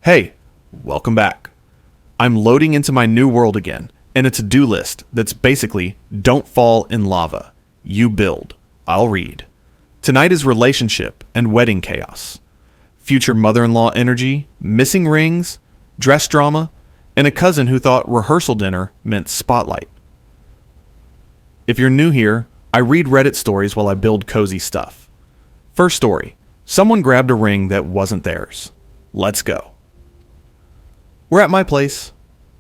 Hey, welcome back. I'm loading into my new world again, and a to-do list that's basically don't fall in lava. You build. I'll read. Tonight is relationship and wedding chaos. Future mother-in-law energy, missing rings, dress drama, and a cousin who thought rehearsal dinner meant spotlight. If you're new here, I read Reddit stories while I build cozy stuff. First story. Someone grabbed a ring that wasn't theirs. Let's go. We're at my place.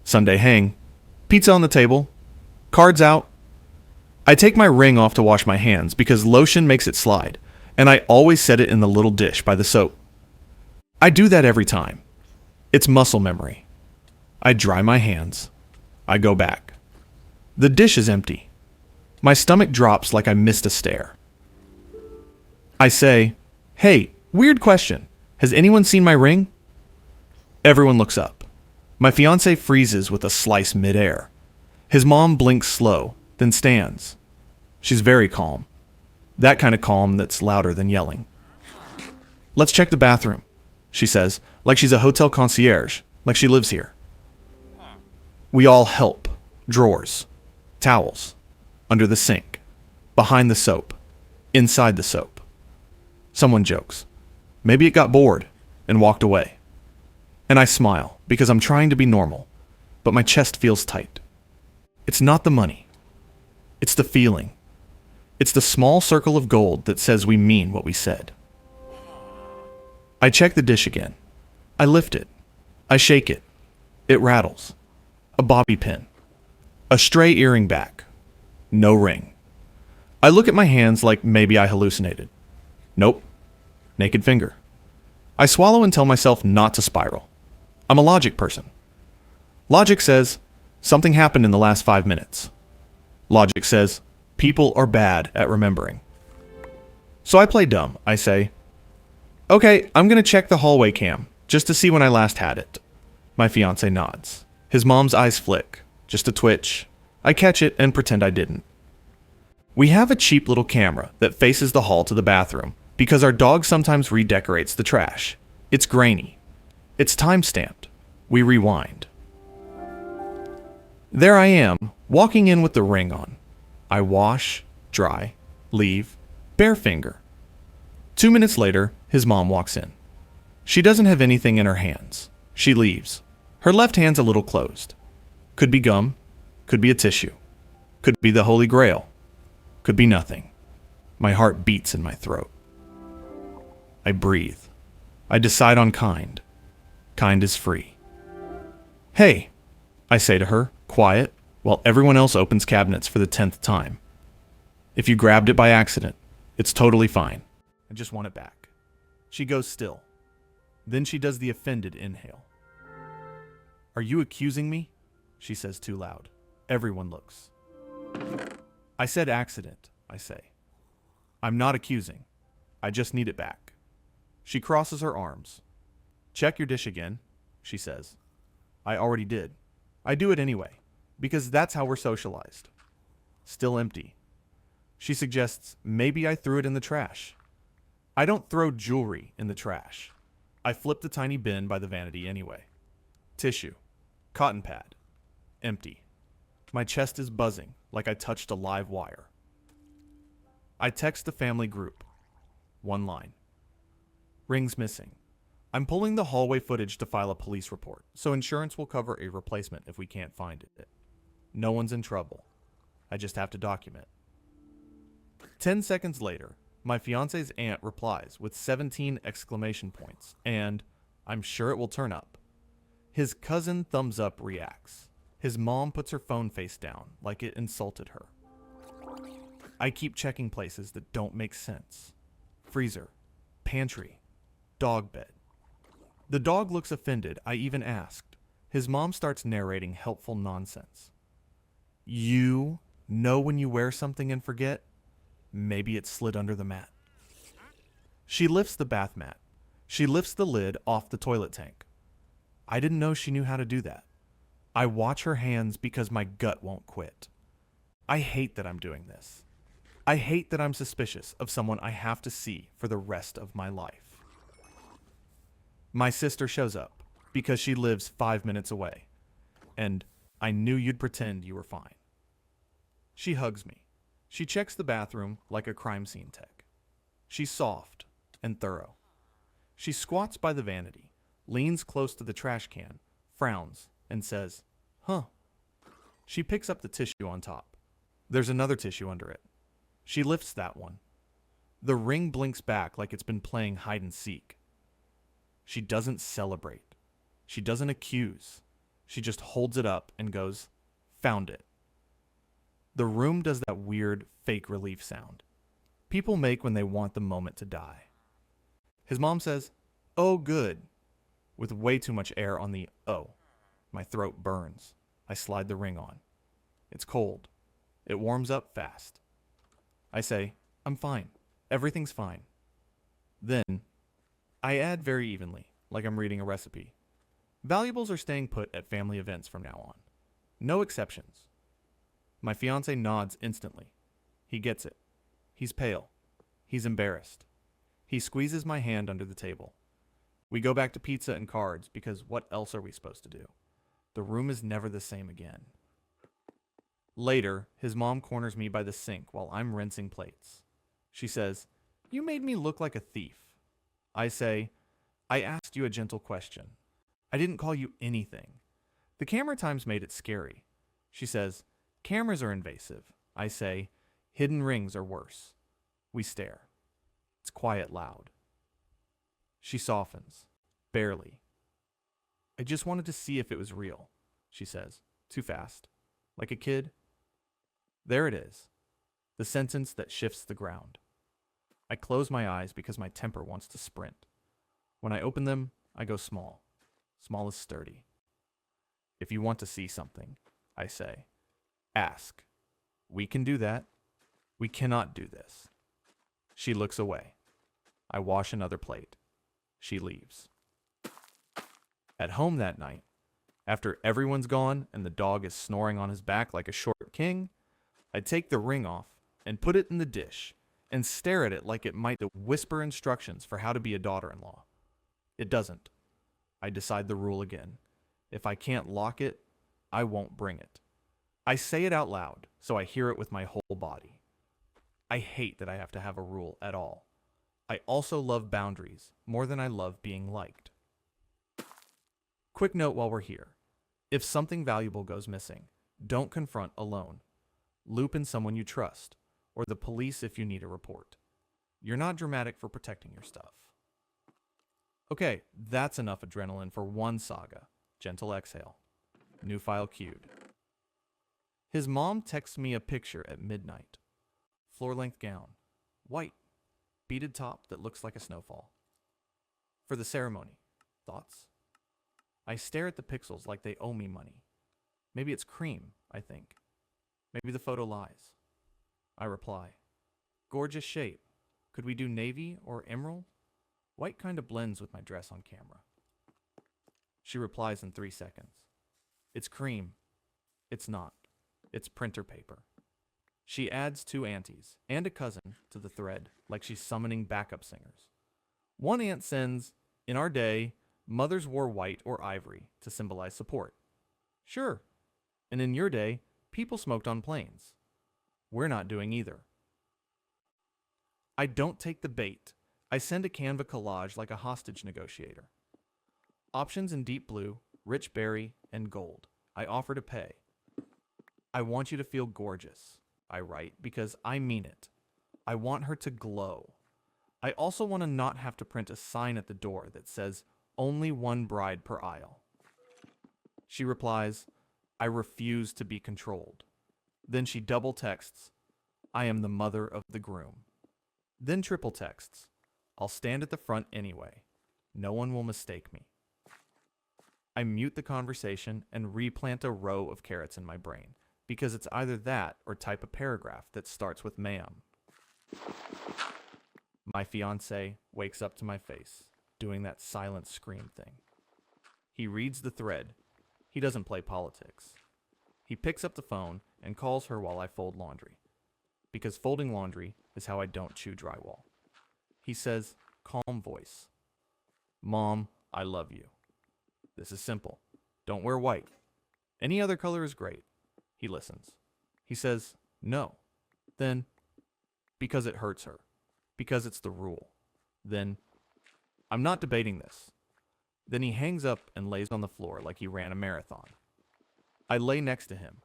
Sunday hang. Pizza on the table. Cards out. I take my ring off to wash my hands because lotion makes it slide, and I always set it in the little dish by the soap. I do that every time. It's muscle memory. I dry my hands. I go back. The dish is empty. My stomach drops like I missed a stair. I say, "Hey, weird question. Has anyone seen my ring?" Everyone looks up. My fiancé freezes with a slice midair. His mom blinks slow, then stands. She's very calm. That kind of calm that's louder than yelling. "Let's check the bathroom," she says, like she's a hotel concierge, like she lives here. We all help. Drawers. Towels. Under the sink. Behind the soap. Inside the soap. Someone jokes. Maybe it got bored and walked away. And I smile because I'm trying to be normal, but my chest feels tight. It's not the money. It's the feeling. It's the small circle of gold that says we mean what we said. I check the dish again. I lift it. I shake it. It rattles. A bobby pin. A stray earring back. No ring. I look at my hands like maybe I hallucinated. Nope. Naked finger. I swallow and tell myself not to spiral. I'm a logic person. Logic says, something happened in the last 5 minutes. Logic says, people are bad at remembering. So I play dumb. I say, okay, I'm going to check the hallway cam, just to see when I last had it. My fiancé nods. His mom's eyes flick. Just a twitch. I catch it and pretend I didn't. We have a cheap little camera that faces the hall to the bathroom because our dog sometimes redecorates the trash. It's grainy. It's time-stamped. We rewind. There I am, walking in with the ring on. I wash, dry, leave, bare finger. 2 minutes later, his mom walks in. She doesn't have anything in her hands. She leaves. Her left hand's a little closed. Could be gum. Could be a tissue. Could be the Holy Grail. Could be nothing. My heart beats in my throat. I breathe. I decide on kind. Kind is free. Hey, I say to her, quiet, while everyone else opens cabinets for the 10th time. If you grabbed it by accident, it's totally fine. I just want it back. She goes still. Then she does the offended inhale. Are you accusing me? She says too loud. Everyone looks. I said accident, I say. I'm not accusing. I just need it back. She crosses her arms. Check your dish again, she says. I already did. I do it anyway, because that's how we're socialized. Still empty. She suggests maybe I threw it in the trash. I don't throw jewelry in the trash. I flip the tiny bin by the vanity anyway. Tissue. Cotton pad. Empty. My chest is buzzing like I touched a live wire. I text the family group. One line. Ring's missing. I'm pulling the hallway footage to file a police report, so insurance will cover a replacement if we can't find it. No one's in trouble. I just have to document. 10 seconds later, my fiancé's aunt replies with 17 exclamation points, and I'm sure it will turn up. His cousin thumbs up reacts. His mom puts her phone face down like it insulted her. I keep checking places that don't make sense. Freezer, pantry, dog bed. The dog looks offended. I even asked. His mom starts narrating helpful nonsense. You know when you wear something and forget? Maybe it slid under the mat. She lifts the bath mat. She lifts the lid off the toilet tank. I didn't know she knew how to do that. I watch her hands because my gut won't quit. I hate that I'm doing this. I hate that I'm suspicious of someone I have to see for the rest of my life. My sister shows up. because she lives 5 minutes away, and I knew you'd pretend you were fine. She hugs me. She checks the bathroom like a crime scene tech. She's soft and thorough. She squats by the vanity, leans close to the trash can, frowns, and says, "Huh." She picks up the tissue on top. There's another tissue under it. She lifts that one. The ring blinks back like it's been playing hide and seek. She doesn't celebrate. She doesn't accuse. She just holds it up and goes, "Found it." The room does that weird, fake relief sound people make when they want the moment to die. His mom says, "Oh, good," with way too much air on the "oh." My throat burns. I slide the ring on. It's cold. It warms up fast. I say, "I'm fine. Everything's fine." Then, I add very evenly, like I'm reading a recipe. Valuables are staying put at family events from now on. No exceptions. My fiancé nods instantly. He gets it. He's pale. He's embarrassed. He squeezes my hand under the table. We go back to pizza and cards because what else are we supposed to do? The room is never the same again. Later, his mom corners me by the sink while I'm rinsing plates. She says, "You made me look like a thief." I say, "I asked you a gentle question. I didn't call you anything." The camera times made it scary. She says, "Cameras are invasive." I say, "Hidden rings are worse." We stare. It's quiet loud. She softens. Barely. "I just wanted to see if it was real," she says, too fast. Like a kid. There it is. The sentence that shifts the ground. I close my eyes because my temper wants to sprint. When I open them, I go small. Small is sturdy. "If you want to see something," I say, "ask. We can do that. We cannot do this." She looks away. I wash another plate. She leaves. At home that night, after everyone's gone and the dog is snoring on his back like a short king, I take the ring off and put it in the dish and stare at it like it might whisper instructions for how to be a daughter-in-law. It doesn't. I decide the rule again. If I can't lock it, I won't bring it. I say it out loud, so I hear it with my whole body. I hate that I have to have a rule at all. I also love boundaries more than I love being liked. Quick note while we're here. If something valuable goes missing, don't confront alone. Loop in someone you trust, or the police if you need a report. You're not dramatic for protecting your stuff. Okay, that's enough adrenaline for one saga. Gentle exhale. New file queued. His mom texts me a picture at midnight. Floor-length gown. White. Beaded top that looks like a snowfall. For the ceremony. Thoughts? I stare at the pixels like they owe me money. Maybe it's cream, I think. Maybe the photo lies. I reply, "Gorgeous shape. Could we do navy or emerald? White kind of blends with my dress on camera." She replies in 3 seconds. "It's cream." It's not. It's printer paper. She adds 2 aunties and a cousin to the thread like she's summoning backup singers. One aunt sends, "In our day, mothers wore white or ivory to symbolize support." Sure. And in your day, people smoked on planes. We're not doing either. I don't take the bait. I send a Canva collage like a hostage negotiator. Options in deep blue, rich berry, and gold. I offer to pay. "I want you to feel gorgeous," I write, because I mean it. I want her to glow. I also want to not have to print a sign at the door that says, "Only one bride per aisle." She replies, "I refuse to be controlled." Then she double texts, "I am the mother of the groom." Then triple texts, "I'll stand at the front anyway. No one will mistake me." I mute the conversation and replant a row of carrots in my brain, because it's either that or type a paragraph that starts with "ma'am." My fiancé wakes up to my face, doing that silent scream thing. He reads the thread. He doesn't play politics. He picks up the phone and calls her while I fold laundry, because folding laundry is how I don't chew drywall. He says, calm voice, "Mom, I love you." This is simple. Don't wear white. Any other color is great. He listens. He says, no. Then, because it hurts her. Because it's the rule. Then, I'm not debating this. Then he hangs up and lays on the floor like he ran a marathon. I lay next to him.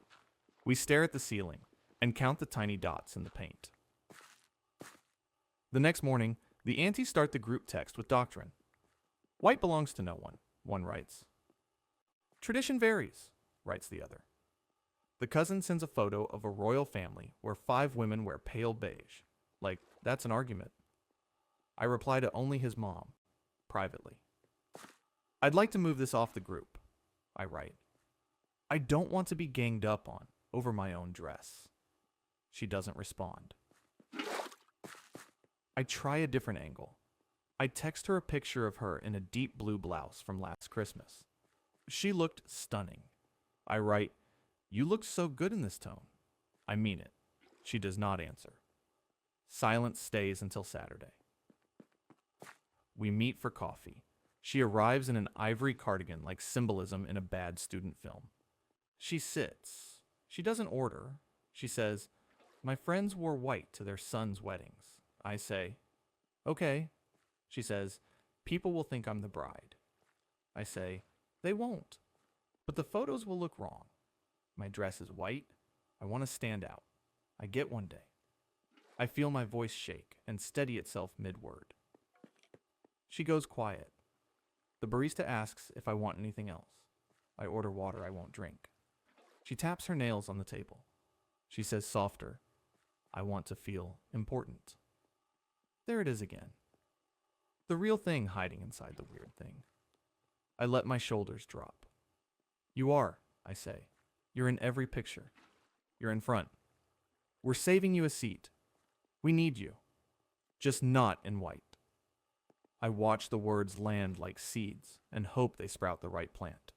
We stare at the ceiling and count the tiny dots in the paint. The next morning, the aunties start the group text with doctrine. White belongs to no one, one writes. Tradition varies, writes the other. The cousin sends a photo of a royal family where 5 women wear pale beige. Like, that's an argument. I reply to only his mom, privately. I'd like to move this off the group, I write. I don't want to be ganged up on over my own dress. She doesn't respond. I try a different angle. I text her a picture of her in a deep blue blouse from last Christmas. She looked stunning. I write, you looked so good in this tone. I mean it. She does not answer. Silence stays until Saturday. We meet for coffee. She arrives in an ivory cardigan like symbolism in a bad student film. She sits. She doesn't order. She says, my friends wore white to their sons' weddings. I say, okay. She says, people will think I'm the bride. I say, they won't. But the photos will look wrong. My dress is white. I want to stand out. I get one day. I feel my voice shake and steady itself mid-word. She goes quiet. The barista asks if I want anything else. I order water I won't drink. She taps her nails on the table. She says softer, I want to feel important. There it is again. The real thing hiding inside the weird thing. I let my shoulders drop. You are, I say. You're in every picture. You're in front. We're saving you a seat. We need you. Just not in white. I watch the words land like seeds and hope they sprout the right plant.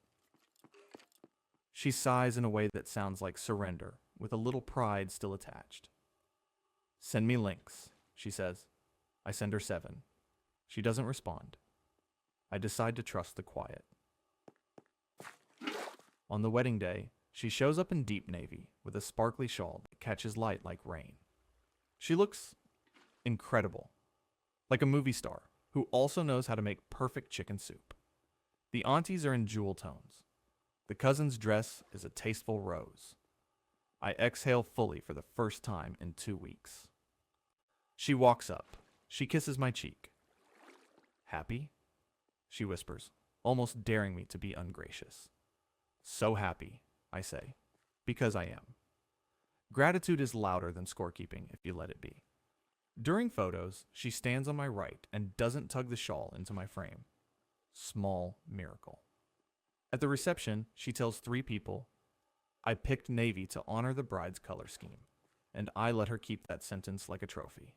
She sighs in a way that sounds like surrender, with a little pride still attached. Send me links, she says. I send her 7. She doesn't respond. I decide to trust the quiet. On the wedding day, she shows up in deep navy with a sparkly shawl that catches light like rain. She looks incredible, like a movie star who also knows how to make perfect chicken soup. The aunties are in jewel tones. The cousin's dress is a tasteful rose. I exhale fully for the first time in 2 weeks. She walks up. She kisses my cheek. Happy? She whispers, almost daring me to be ungracious. So happy, I say, because I am. Gratitude is louder than scorekeeping if you let it be. During photos, she stands on my right and doesn't tug the shawl into my frame. Small miracle. At the reception, she tells 3 people, I picked navy to honor the bride's color scheme, and I let her keep that sentence like a trophy.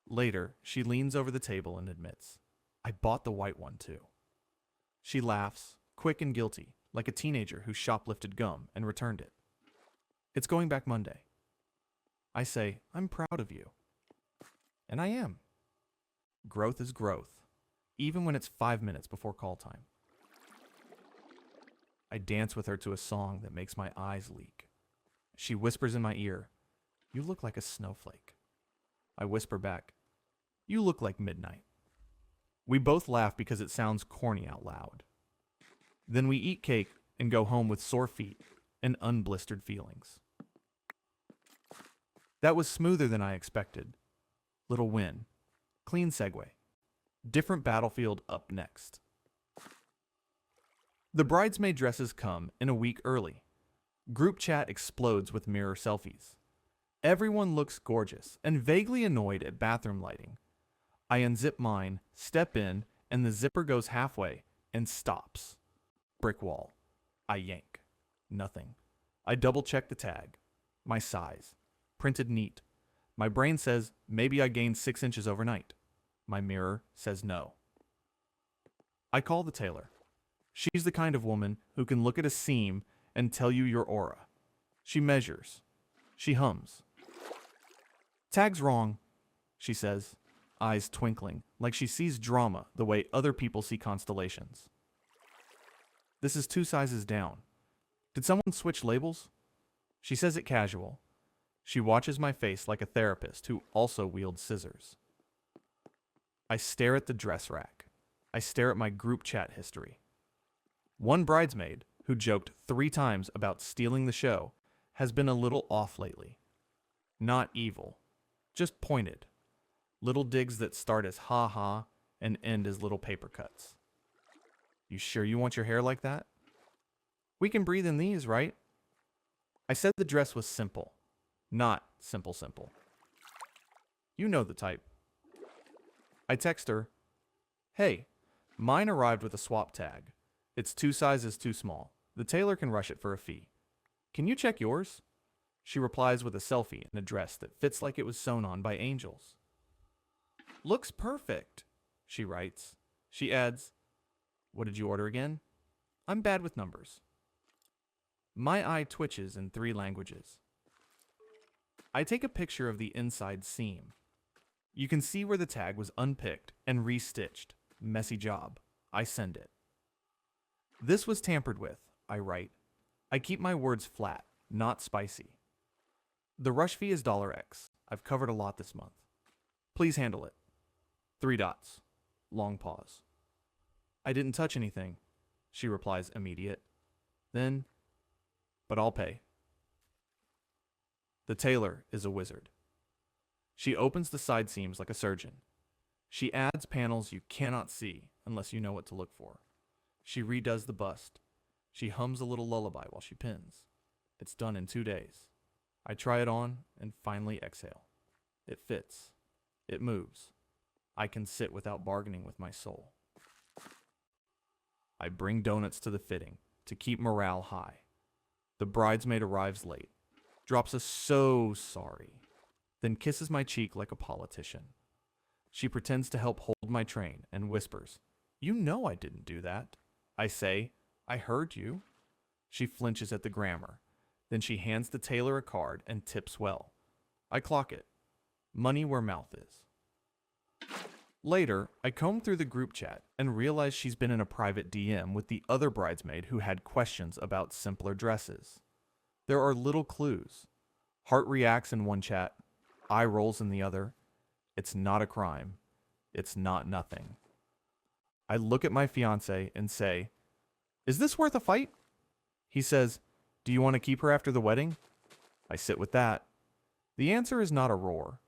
Later, she leans over the table and admits, I bought the white one too. She laughs, quick and guilty, like a teenager who shoplifted gum and returned it. It's going back Monday. I say, I'm proud of you. And I am. Growth is growth, even when it's 5 minutes before call time. I dance with her to a song that makes my eyes leak. She whispers in my ear, you look like a snowflake. I whisper back, you look like midnight. We both laugh because it sounds corny out loud. Then we eat cake and go home with sore feet and unblistered feelings. That was smoother than I expected. Little win. Clean segue. Different battlefield up next. The bridesmaid dresses come in a week early. Group chat explodes with mirror selfies. Everyone looks gorgeous and vaguely annoyed at bathroom lighting. I unzip mine, step in, and the zipper goes halfway and stops. Brick wall. I yank. Nothing. I double check the tag. My size. Printed neat. My brain says maybe I gained 6 inches overnight. My mirror says no. I call the tailor. She's the kind of woman who can look at a seam and tell you your aura. She measures. She hums. Tag's wrong, she says, eyes twinkling like she sees drama the way other people see constellations. This is 2 sizes down. Did someone switch labels? She says it casual. She watches my face like a therapist who also wields scissors. I stare at the dress rack. I stare at my group chat history. One bridesmaid, who joked 3 times about stealing the show, has been a little off lately. Not evil, just pointed. Little digs that start as ha ha and end as little paper cuts. You sure you want your hair like that? We can breathe in these, right? I said the dress was simple, not simple. You know the type. I text her, hey, mine arrived with a swap tag. It's 2 sizes too small. The tailor can rush it for a fee. Can you check yours? She replies with a selfie in a dress that fits like it was sewn on by angels. Looks perfect, she writes. She adds, what did you order again? I'm bad with numbers. My eye twitches in 3 languages. I take a picture of the inside seam. You can see where the tag was unpicked and restitched. Messy job. I send it. This was tampered with, I write. I keep my words flat, not spicy. The rush fee is $X. I've covered a lot this month. Please handle it. 3 dots. Long pause. I didn't touch anything, she replies immediate. Then, but I'll pay. The tailor is a wizard. She opens the side seams like a surgeon. She adds panels you cannot see unless you know what to look for. She redoes the bust. She hums a little lullaby while she pins. It's done in 2 days. I try it on and finally exhale. It fits. It moves. I can sit without bargaining with my soul. I bring donuts to the fitting to keep morale high. The bridesmaid arrives late, drops a "so sorry," then kisses my cheek like a politician. She pretends to help hold my train and whispers, "You know I didn't do that." I say, "I heard you." She flinches at the grammar. Then she hands the tailor a card and tips well. I clock it. Money where mouth is. Later, I comb through the group chat and realize she's been in a private DM with the other bridesmaid who had questions about simpler dresses. There are little clues. Heart reacts in one chat, eye rolls in the other. It's not a crime. It's not nothing. I look at my fiancé and say, "Is this worth a fight?" He says, "Do you want to keep her after the wedding?" I sit with that. The answer is not a roar.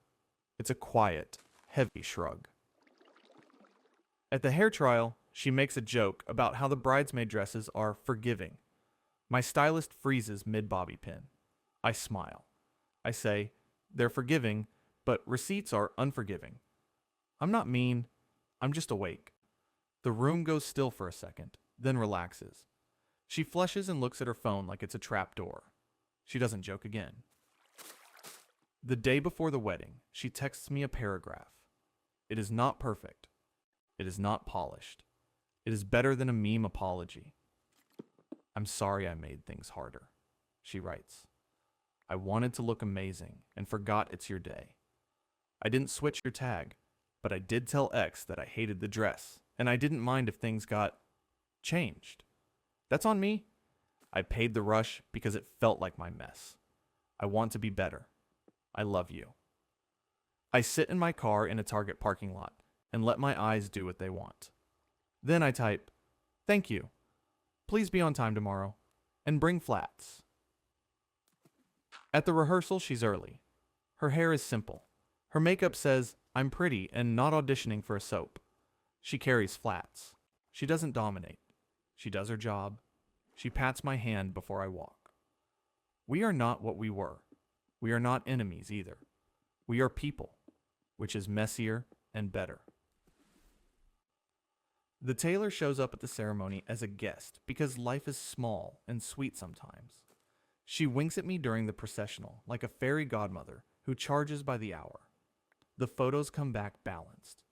It's a quiet, heavy shrug. At the hair trial, she makes a joke about how the bridesmaid dresses are forgiving. My stylist freezes mid-bobby pin. I smile. I say, they're forgiving, but receipts are unforgiving. I'm not mean. I'm just awake. The room goes still for a second, then relaxes. She flushes and looks at her phone like it's a trap door. She doesn't joke again. The day before the wedding, she texts me a paragraph. It is not perfect. It is not polished. It is better than a meme apology. I'm sorry I made things harder, she writes. I wanted to look amazing and forgot it's your day. I didn't switch your tag, but I did tell X that I hated the dress, and I didn't mind if things got changed. That's on me. I paid the rush because it felt like my mess. I want to be better. I love you. I sit in my car in a Target parking lot and let my eyes do what they want. Then I type, "Thank you. Please be on time tomorrow. And bring flats." At the rehearsal, she's early. Her hair is simple. Her makeup says, "I'm pretty and not auditioning for a soap." She carries flats. She doesn't dominate. She does her job. She pats my hand before I walk. We are not what we were. We are not enemies either. We are people, which is messier and better. The tailor shows up at the ceremony as a guest because life is small and sweet sometimes. She winks at me during the processional like a fairy godmother who charges by the hour. The photos come back balanced.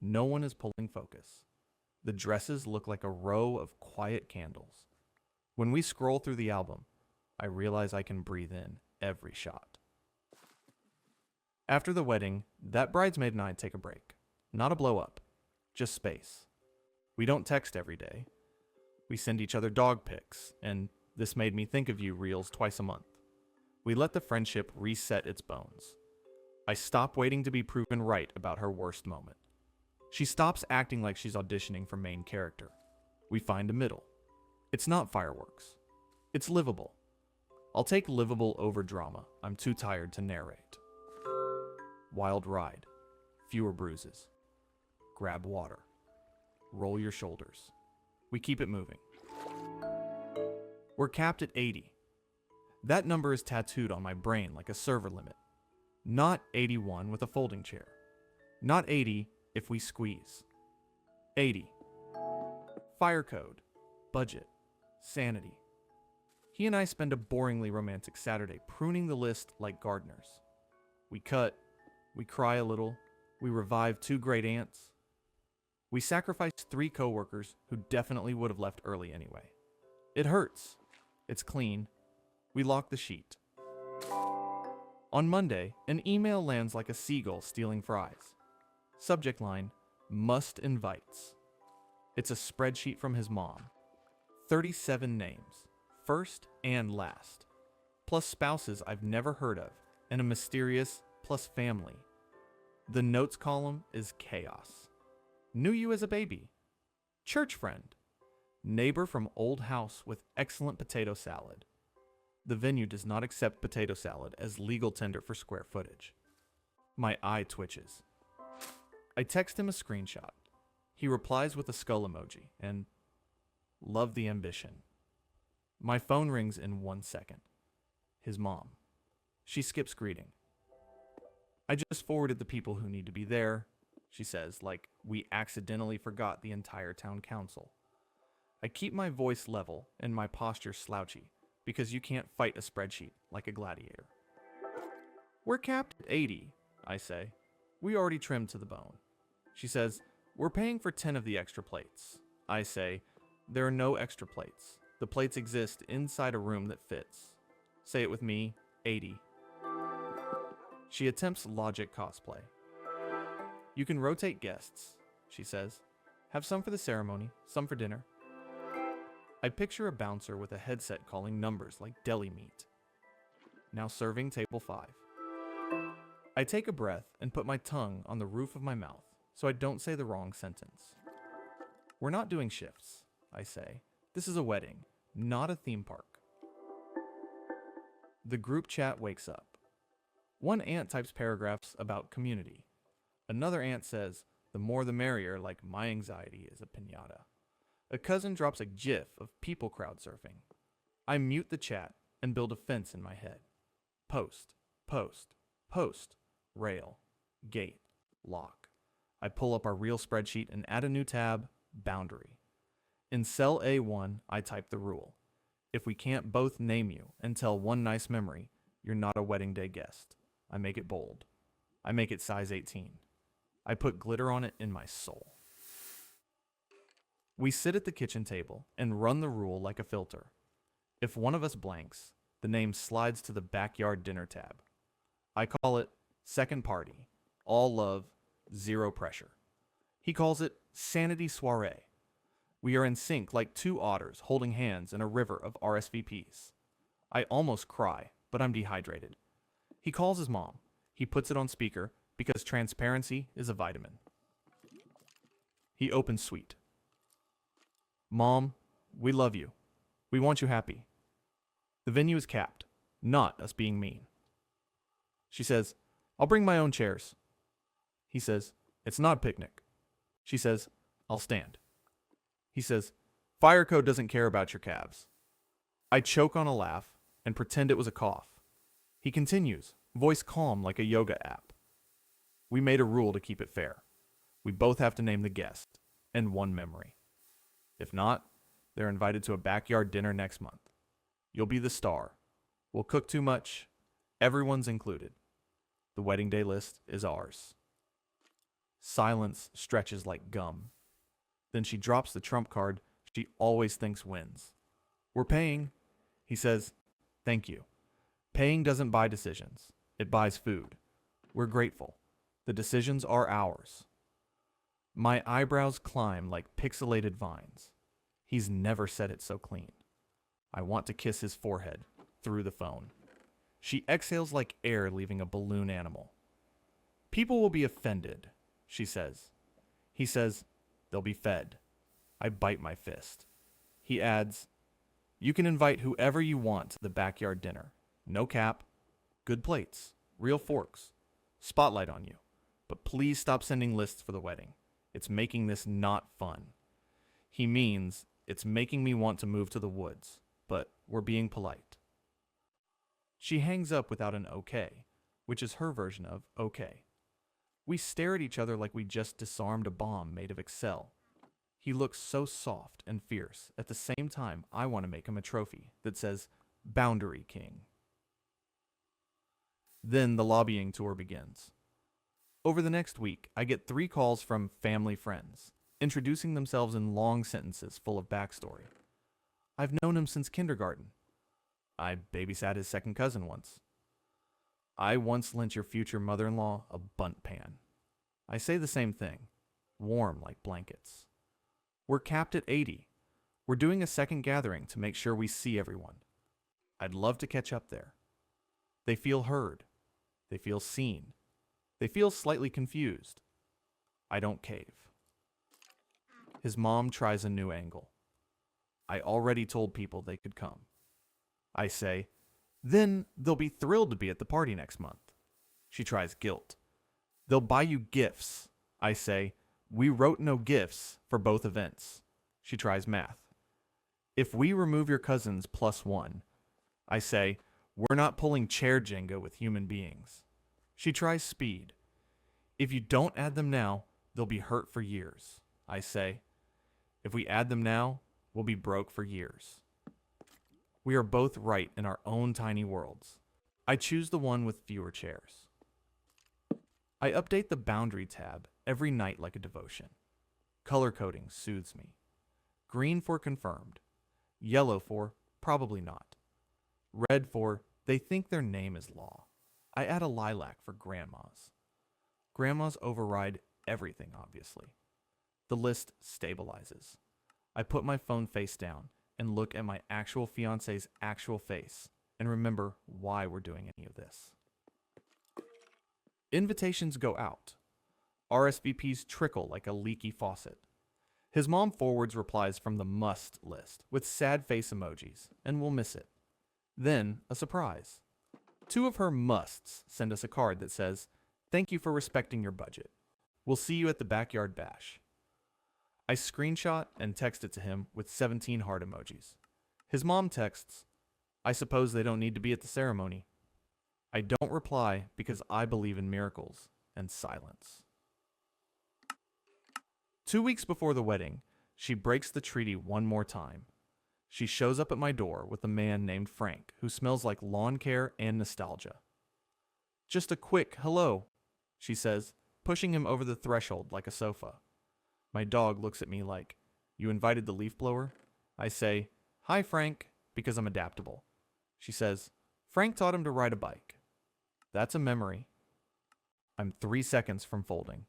No one is pulling focus. The dresses look like a row of quiet candles. When we scroll through the album, I realize I can breathe in every shot. After the wedding, that bridesmaid and I take a break. Not a blow up, just space. We don't text every day. We send each other dog pics, and "this made me think of you" reels twice a month. We let the friendship reset its bones. I stop waiting to be proven right about her worst moment. She stops acting like she's auditioning for main character. We find a middle. It's not fireworks. It's livable. I'll take livable over drama. I'm too tired to narrate. Wild ride. Fewer bruises. Grab water. Roll your shoulders. We keep it moving. We're capped at 80. That number is tattooed on my brain like a server limit. Not 81 with a folding chair. Not 80 if we squeeze. 80. Fire code. Budget. Sanity. He and I spend a boringly romantic Saturday pruning the list like gardeners. We cut. We cry a little. We revive 2 great aunts. We sacrifice 3 coworkers who definitely would have left early anyway. It hurts. It's clean. We lock the sheet. On Monday, an email lands like a seagull stealing fries. Subject line, "Must invites." It's a spreadsheet from his mom. 37 names, first and last, plus spouses I've never heard of, and a mysterious plus family. The notes column is chaos. Knew you as a baby. Church friend. Neighbor from old house with excellent potato salad. The venue does not accept potato salad as legal tender for square footage. My eye twitches. I text him a screenshot. He replies with a skull emoji and "love the ambition." My phone rings in 1 second. His mom. She skips greeting. "I just forwarded the people who need to be there," she says, like we accidentally forgot the entire town council. I keep my voice level and my posture slouchy, because you can't fight a spreadsheet like a gladiator. "We're capped at 80, I say. "We already trimmed to the bone." She says, "We're paying for 10 of the extra plates." I say, "There are no extra plates. The plates exist inside a room that fits." Say it with me, 80. She attempts logic cosplay. "You can rotate guests," she says. "Have some for the ceremony, some for dinner." I picture a bouncer with a headset calling numbers like deli meat. Now serving table 5. I take a breath and put my tongue on the roof of my mouth so I don't say the wrong sentence. "We're not doing shifts," I say. "This is a wedding, not a theme park." The group chat wakes up. One aunt types paragraphs about community. Another aunt says, "the more the merrier," like my anxiety is a piñata. A cousin drops a gif of people crowd surfing. I mute the chat and build a fence in my head. Post, post, post, rail, gate, lock. I pull up our real spreadsheet and add a new tab, boundary. In cell A1, I type the rule. If we can't both name you and tell one nice memory, you're not a wedding day guest. I make it bold. I make it size 18. I put glitter on it in my soul. We sit at the kitchen table and run the rule like a filter. If one of us blanks, the name slides to the backyard dinner tab. I call it second party, all love, zero pressure. He calls it sanity soiree. We are in sync like 2 otters holding hands in a river of RSVPs. I almost cry, but I'm dehydrated. He calls his mom. He puts it on speaker because transparency is a vitamin. He opens sweet. "Mom, we love you. We want you happy. The venue is capped, not us being mean." She says, "I'll bring my own chairs." He says, "It's not a picnic." She says, "I'll stand." He says, "Fire code doesn't care about your calves." I choke on a laugh and pretend it was a cough. He continues, voice calm like a yoga app. "We made a rule to keep it fair. We both have to name the guest and one memory. If not, they're invited to a backyard dinner next month. You'll be the star. We'll cook too much. Everyone's included. The wedding day list is ours." Silence stretches like gum. Then she drops the trump card she always thinks wins. "We're paying." He says, "Thank you. Paying doesn't buy decisions. It buys food. We're grateful. The decisions are ours." My eyebrows climb like pixelated vines. He's never said it so clean. I want to kiss his forehead through the phone. She exhales like air leaving a balloon animal. People will be offended, she says. He says, they'll be fed. I bite my fist. He adds, you can invite whoever you want to the backyard dinner. No cap. Good plates. Real forks. Spotlight on you. But please stop sending lists for the wedding. It's making this not fun. He means it's making me want to move to the woods, but we're being polite. She hangs up without an okay, which is her version of okay. We stare at each other like we just disarmed a bomb made of Excel. He looks so soft and fierce. At the same time, I want to make him a trophy that says, Boundary King. Then the lobbying tour begins. Over the next week, I get 3 calls from family friends, introducing themselves in long sentences full of backstory. I've known him since kindergarten. I babysat his second cousin once. I once lent your future mother-in-law a bunt pan. I say the same thing, warm like blankets. We're capped at 80. We're doing a second gathering to make sure we see everyone. I'd love to catch up there. They feel heard. They feel seen. They feel slightly confused. I don't cave. His mom tries a new angle. I already told people they could come. I say, then they'll be thrilled to be at the party next month. She tries guilt. They'll buy you gifts. I say, we wrote no gifts for both events. She tries math. If we remove your cousins +1, I say, we're not pulling chair Jenga with human beings. She tries speed. If you don't add them now, they'll be hurt for years. I say, if we add them now, we'll be broke for years. We are both right in our own tiny worlds. I choose the one with fewer chairs. I update the boundary tab every night like a devotion. Color coding soothes me. Green for confirmed. Yellow for probably not. Red for they think their name is law. I add a lilac for grandmas. Grandmas override everything, obviously. The list stabilizes. I put my phone face down and look at my actual fiance's actual face and remember why we're doing any of this. Invitations go out. RSVPs trickle like a leaky faucet. His mom forwards replies from the must list with sad face emojis, and we'll miss it. Then, a surprise. 2 of her musts send us a card that says, thank you for respecting your budget. We'll see you at the backyard bash. I screenshot and text it to him with 17 heart emojis. His mom texts, I suppose they don't need to be at the ceremony. I don't reply because I believe in miracles and silence. 2 weeks before the wedding, she breaks the treaty one more time. She shows up at my door with a man named Frank who smells like lawn care and nostalgia. Just a quick hello, she says, pushing him over the threshold like a sofa. My dog looks at me like, you invited the leaf blower? I say, hi Frank, because I'm adaptable. She says, Frank taught him to ride a bike. That's a memory. I'm 3 seconds from folding.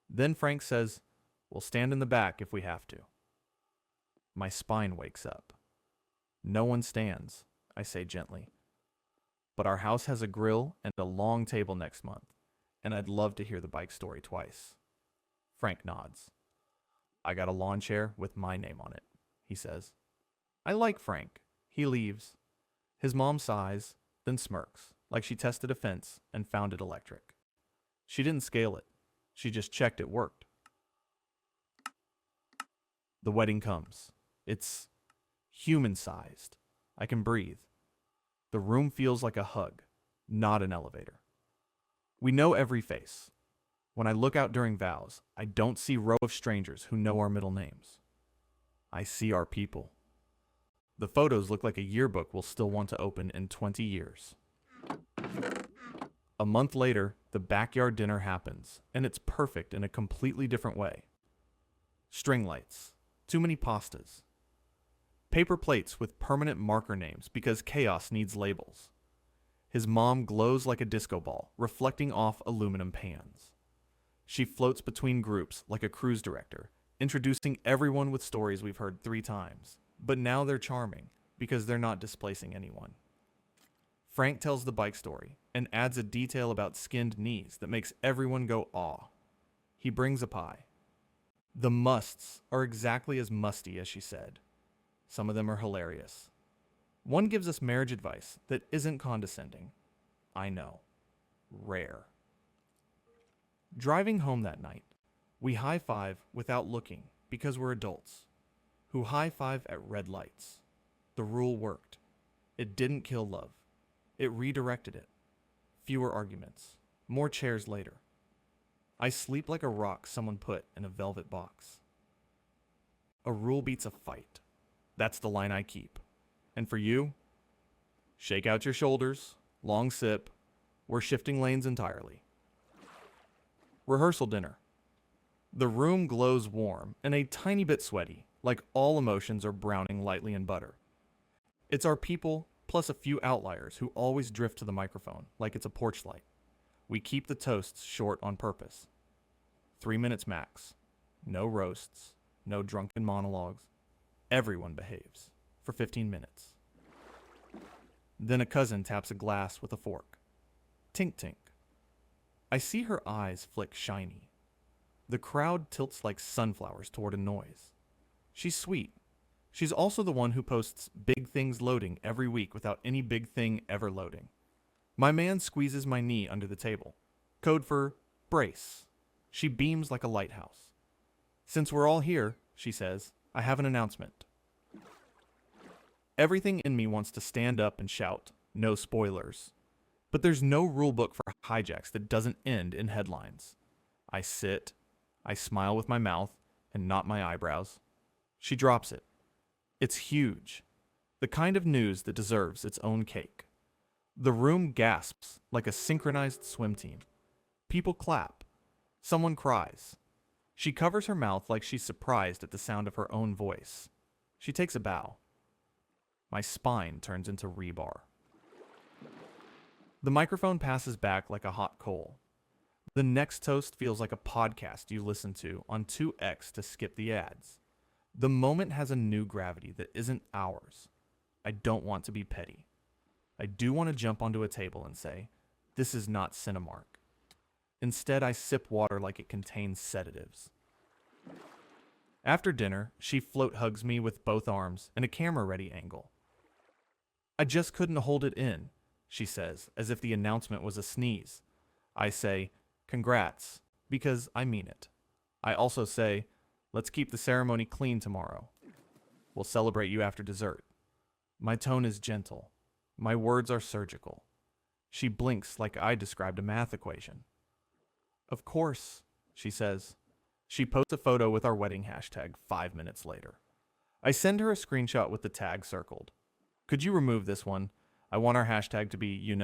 Then Frank says, we'll stand in the back if we have to. My spine wakes up. No one stands, I say gently. But our house has a grill and a long table next month, and I'd love to hear the bike story twice. Frank nods. I got a lawn chair with my name on it, he says. I like Frank. He leaves. His mom sighs, then smirks, like she tested a fence and found it electric. She didn't scale it. She just checked it worked. The wedding comes. It's human-sized. I can breathe. The room feels like a hug, not an elevator. We know every face. When I look out during vows, I don't see a row of strangers who know our middle names. I see our people. The photos look like a yearbook we'll still want to open in 20 years. A month later, the backyard dinner happens, and it's perfect in a completely different way. String lights. Too many pastas. Paper plates with permanent marker names because chaos needs labels. His mom glows like a disco ball, reflecting off aluminum pans. She floats between groups like a cruise director, introducing everyone with stories we've heard 3 times. But now they're charming, because they're not displacing anyone. Frank tells the bike story, and adds a detail about skinned knees that makes everyone go aw. He brings a pie. The musts are exactly as musty as she said. Some of them are hilarious. One gives us marriage advice that isn't condescending. I know. Rare. Driving home that night, we high-five without looking because we're adults, who high-five at red lights. The rule worked. It didn't kill love. It redirected it. Fewer arguments. More chairs later. I sleep like a rock someone put in a velvet box. A rule beats a fight. That's the line I keep. And for you? Shake out your shoulders, long sip. We're shifting lanes entirely. Rehearsal dinner. The room glows warm and a tiny bit sweaty, like all emotions are browning lightly in butter. It's our people, plus a few outliers who always drift to the microphone, like it's a porch light. We keep the toasts short on purpose. 3 minutes max. No roasts, no drunken monologues. Everyone behaves for 15 minutes. Then a cousin taps a glass with a fork. Tink tink. I see her eyes flick shiny. The crowd tilts like sunflowers toward a noise. She's sweet. She's also the one who posts big things loading every week without any big thing ever loading. My man squeezes my knee under the table. Code for brace. She beams like a lighthouse. Since we're all here, she says, I have an announcement. Everything in me wants to stand up and shout, no spoilers. But there's no rule book for hijacks that doesn't end in headlines. I sit, I smile with my mouth and not my eyebrows. She drops it. It's huge. The kind of news that deserves its own cake. The room gasps like a synchronized swim team. People clap. Someone cries. She covers her mouth like she's surprised at the sound of her own voice. She takes a bow. My spine turns into rebar. The microphone passes back like a hot coal. The next toast feels like a podcast you listen to on 2x to skip the ads. The moment has a new gravity that isn't ours. I don't want to be petty. I do want to jump onto a table and say, this is not Cinemark. Instead, I sip water like it contains sedatives. After dinner, she float hugs me with both arms and a camera-ready angle. I just couldn't hold it in, she says, as if the announcement was a sneeze. I say, congrats, because I mean it. I also say, let's keep the ceremony clean tomorrow. We'll celebrate you after dessert. My tone is gentle. My words are surgical. She blinks like I described a math equation. Of course, she says. She posts a photo with our wedding hashtag 5 minutes later. I send her a screenshot with the tag circled. Could you remove this one? I want our hashtag to be,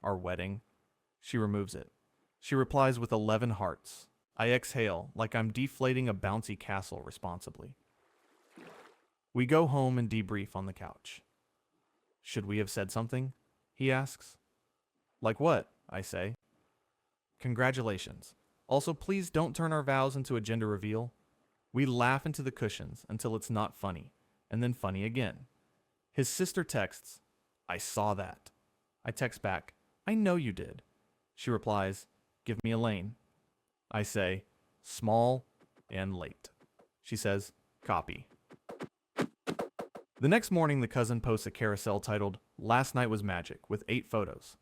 our wedding. She removes it. She replies with 11 hearts. I exhale like I'm deflating a bouncy castle responsibly. We go home and debrief on the couch. Should we have said something? He asks. Like what? I say. Congratulations. Also, please don't turn our vows into a gender reveal. We laugh into the cushions until it's not funny, and then funny again. His sister texts, I saw that. I text back, I know you did. She replies, give me a lane. I say, small and late. She says, copy. The next morning, the cousin posts a carousel titled, Last Night Was Magic, with 8 photos,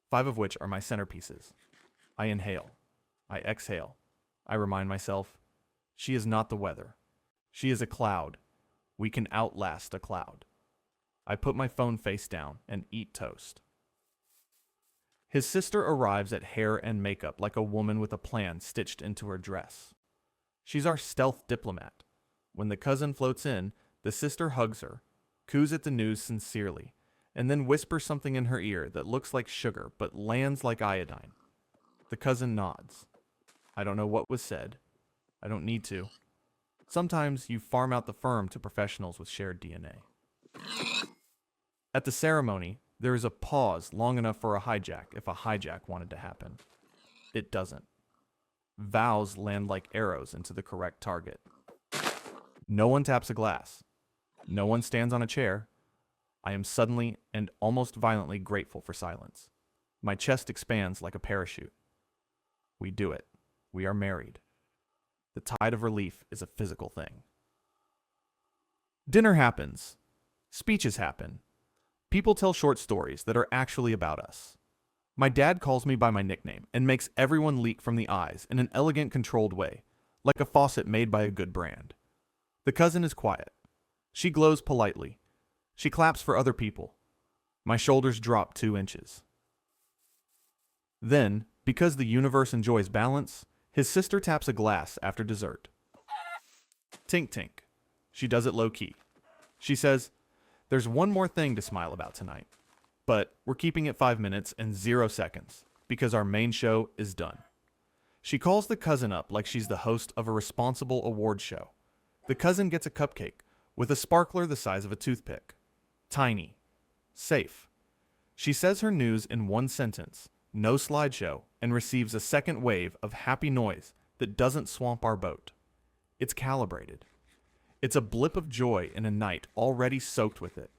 5 of which are my centerpieces. I inhale. I exhale. I remind myself, she is not the weather. She is a cloud. We can outlast a cloud. I put my phone face down and eat toast. His sister arrives at hair and makeup like a woman with a plan stitched into her dress. She's our stealth diplomat. When the cousin floats in, the sister hugs her, coos at the news sincerely, and then whispers something in her ear that looks like sugar but lands like iodine. The cousin nods. I don't know what was said. I don't need to. Sometimes you farm out the firm to professionals with shared DNA. At the ceremony, there is a pause long enough for a hijack if a hijack wanted to happen. It doesn't. Vows land like arrows into the correct target. No one taps a glass. No one stands on a chair. I am suddenly and almost violently grateful for silence. My chest expands like a parachute. We do it. We are married. The tide of relief is a physical thing. Dinner happens. Speeches happen. People tell short stories that are actually about us. My dad calls me by my nickname and makes everyone leak from the eyes in an elegant, controlled way, like a faucet made by a good brand. The cousin is quiet. She glows politely. She claps for other people. My shoulders drop 2 inches. Then, because the universe enjoys balance, his sister taps a glass after dessert. Tink tink. She does it low-key. She says, "There's one more thing to smile about tonight. But we're keeping it 5 minutes and 0 seconds, because our main show is done." She calls the cousin up like she's the host of a responsible award show. The cousin gets a cupcake with a sparkler the size of a toothpick. Tiny. Safe. She says her news in 1 sentence, no slideshow, and receives a second wave of happy noise that doesn't swamp our boat. It's calibrated. It's a blip of joy in a night already soaked with it.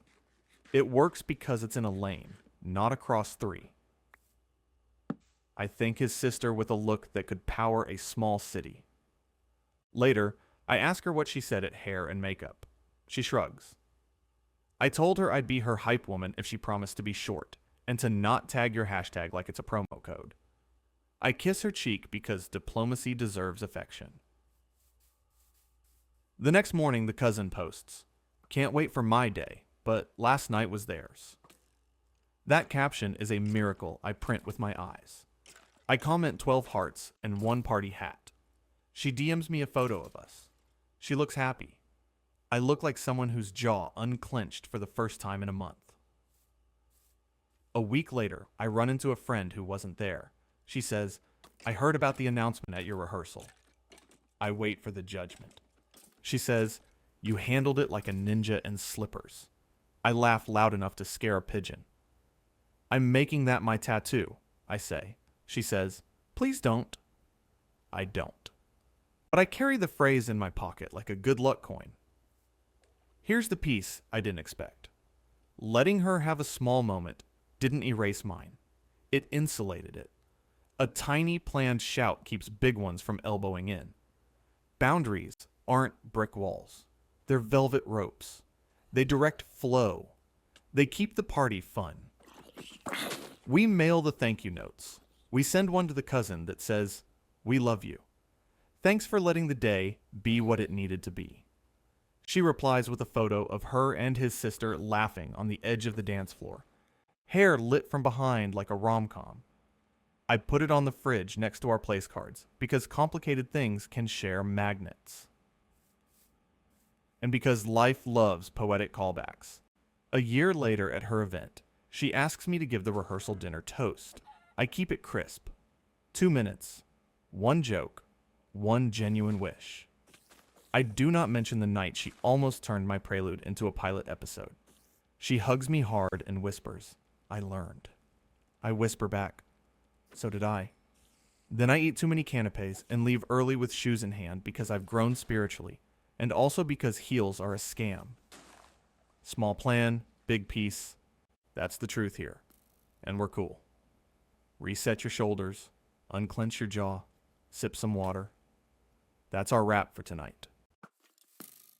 It works because it's in a lane, not across 3. I thank his sister with a look that could power a small city. Later, I ask her what she said at hair and makeup. She shrugs. I told her I'd be her hype woman if she promised to be short, and to not tag your hashtag like it's a promo code. I kiss her cheek because diplomacy deserves affection. The next morning, the cousin posts, "Can't wait for my day, but last night was theirs." That caption is a miracle I print with my eyes. I comment 12 hearts and 1 party hat. She DMs me a photo of us. She looks happy. I look like someone whose jaw unclenched for the first time in a month. A week later, I run into a friend who wasn't there. She says, "I heard about the announcement at your rehearsal." I wait for the judgment. She says, "You handled it like a ninja in slippers." I laugh loud enough to scare a pigeon. "I'm making that my tattoo," I say. She says, "Please don't." I don't. But I carry the phrase in my pocket like a good luck coin. Here's the piece I didn't expect. Letting her have a small moment didn't erase mine. It insulated it. A tiny planned shout keeps big ones from elbowing in. Boundaries aren't brick walls. They're velvet ropes. They direct flow. They keep the party fun. We mail the thank you notes. We send one to the cousin that says, "We love you. Thanks for letting the day be what it needed to be." She replies with a photo of her and his sister laughing on the edge of the dance floor. Hair lit from behind like a rom-com. I put it on the fridge next to our place cards because complicated things can share magnets. And because life loves poetic callbacks. A year later at her event, she asks me to give the rehearsal dinner toast. I keep it crisp. 2 minutes. 1 joke. 1 genuine wish. I do not mention the night she almost turned my prelude into a pilot episode. She hugs me hard and whispers, "I learned." I whisper back, "So did I." Then I eat too many canapes and leave early with shoes in hand because I've grown spiritually, and also because heels are a scam. Small plan, big piece. That's the truth here. And we're cool. Reset your shoulders, unclench your jaw, sip some water. That's our wrap for tonight.